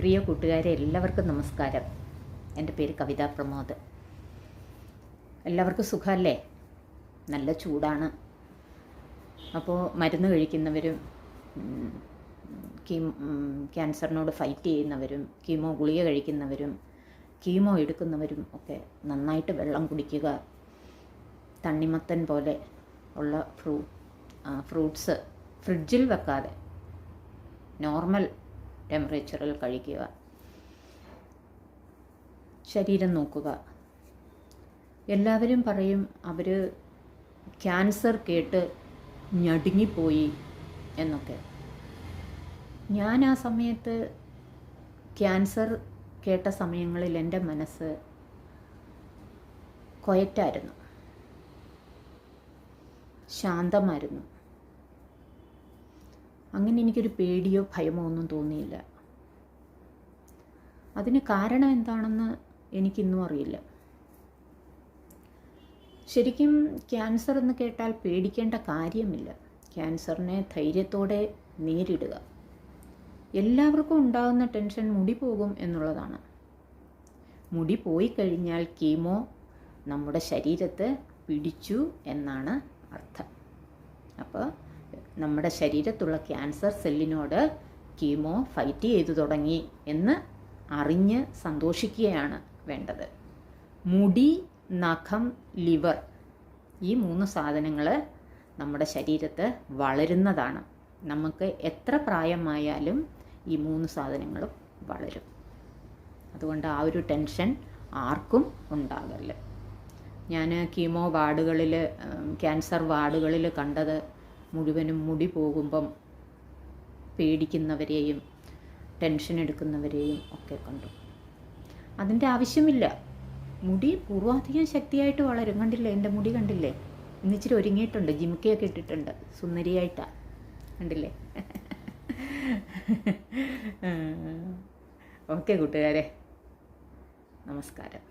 പ്രിയ കൂട്ടുകാരെ, എല്ലാവർക്കും നമസ്കാരം. എൻ്റെ പേര് കവിതാ പ്രമോദ്. എല്ലാവർക്കും സുഖമല്ലേ? നല്ല ചൂടാണ്. അപ്പോൾ മരുന്ന് കഴിക്കുന്നവരും ക്യാൻസറിനോട് ഫൈറ്റ് ചെയ്യുന്നവരും കീമോ ഗുളിക കഴിക്കുന്നവരും കീമോ എടുക്കുന്നവരും ഒക്കെ നന്നായിട്ട് വെള്ളം കുടിക്കുക. തണ്ണിമത്തൻ പോലെ ഉള്ള ഫ്രൂട്ട്സ് ഫ്രിഡ്ജിൽ വെക്കാതെ നോർമൽ ടെമ്പറേച്ചറിൽ കഴിക്കുക. ശരീരം നോക്കുക. എല്ലാവരും പറയും അവർ ക്യാൻസർ കേട്ട് ഞടുങ്ങിപ്പോയി എന്നൊക്കെ. ഞാൻ ആ സമയത്ത് ക്യാൻസർ കേട്ട സമയങ്ങളിൽ എൻ്റെ മനസ്സ് ക്വയറ്റായിരുന്നു, ശാന്തമായിരുന്നു. അങ്ങനെ എനിക്കൊരു പേടിയോ ഭയമോ ഒന്നും തോന്നിയില്ല. അതിന് കാരണം എന്താണെന്ന് എനിക്കിന്നും അറിയില്ല. ശരിക്കും ക്യാൻസർ എന്ന് കേട്ടാൽ പേടിക്കേണ്ട കാര്യമില്ല. ക്യാൻസറിനെ ധൈര്യത്തോടെ നേരിടുക. എല്ലാവർക്കും ഉണ്ടാകുന്ന ടെൻഷൻ മുടി പോകും എന്നുള്ളതാണ്. മുടി പോയി കഴിഞ്ഞാൽ കീമോ നമ്മുടെ ശരീരത്തെ പിടിച്ചു എന്നാണ് അർത്ഥം. അപ്പോൾ നമ്മുടെ ശരീരത്തുള്ള ക്യാൻസർ സെല്ലിനോട് കീമോ ഫൈറ്റ് ചെയ്തു തുടങ്ങി എന്ന് അറിഞ്ഞ് സന്തോഷിക്കുകയാണ് വേണ്ടത്. മുടി, നഖം, ലിവർ, ഈ 3 സാധനങ്ങൾ നമ്മുടെ ശരീരത്ത് വളരുന്നതാണ്. നമുക്ക് എത്ര പ്രായമായാലും ഈ 3 സാധനങ്ങളും വളരും. അതുകൊണ്ട് ആ ഒരു ടെൻഷൻ ആർക്കും ഉണ്ടാകല്ല. ഞാൻ കീമോ വാർഡുകളിൽ, ക്യാൻസർ വാർഡുകളിൽ കണ്ടത് മുഴുവനും മുടി പോകുമ്പം പേടിക്കുന്നവരെയും ടെൻഷൻ എടുക്കുന്നവരെയും ഒക്കെ കണ്ടു. അതിൻ്റെ ആവശ്യമില്ല. മുടി പൂർവാധികം ശക്തിയായിട്ട് വളരും. കണ്ടില്ലേ, എൻ്റെ മുടി കണ്ടില്ലേ? ഇന്നിച്ചിരി ഒരുങ്ങിയിട്ടുണ്ട്, ജിമിക്കയൊക്കെ ഇട്ടിട്ടുണ്ട്, സുന്ദരിയായിട്ടാണ്. കണ്ടില്ലേ? ഓക്കെ കൂട്ടുകാരെ, നമസ്കാരം.